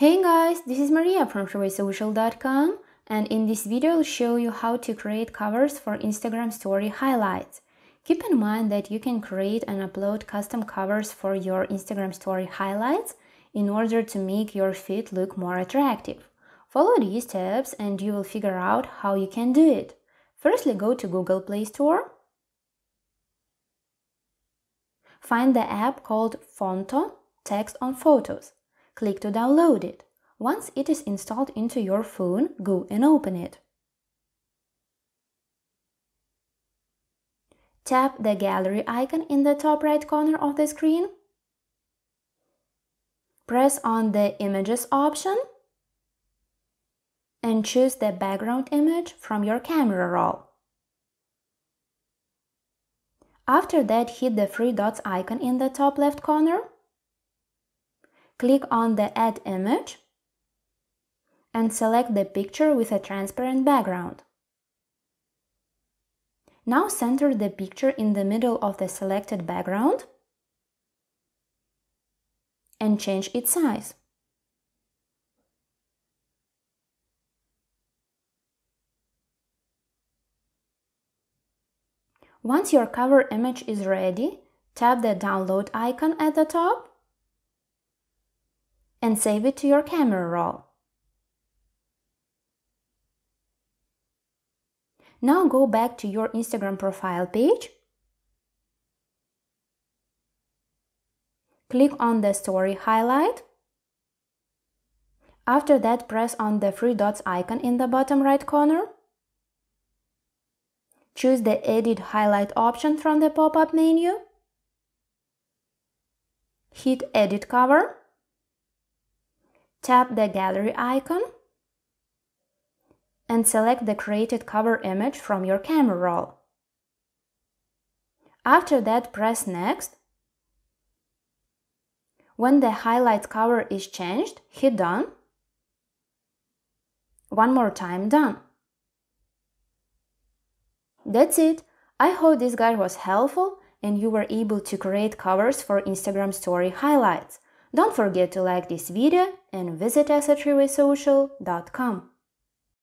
Hey guys, this is Maria from ShowySocial.com, and in this video I'll show you how to create covers for Instagram story highlights. Keep in mind that you can create and upload custom covers for your Instagram story highlights in order to make your feed look more attractive. Follow these steps and you will figure out how you can do it. Firstly, go to Google Play Store. Find the app called Phonto, Text on Photos. Click to download it. Once it is installed into your phone, go and open it. Tap the gallery icon in the top right corner of the screen. Press on the Images option and choose the background image from your camera roll. After that, hit the three dots icon in the top left corner. Click on the Add Image and select the picture with a transparent background. Now center the picture in the middle of the selected background and change its size. Once your cover image is ready, tap the download icon at the top and save it to your camera roll. Now go back to your Instagram profile page. Click on the story highlight. After that, press on the three dots icon in the bottom right corner. Choose the Edit Highlight option from the pop-up menu. Hit Edit Cover. Tap the gallery icon and select the created cover image from your camera roll. After that, press Next. When the highlight cover is changed, hit Done. One more time, Done. That's it. I hope this guide was helpful and you were able to create covers for Instagram story highlights. Don't forget to like this video and visit us at ShowySocial.com.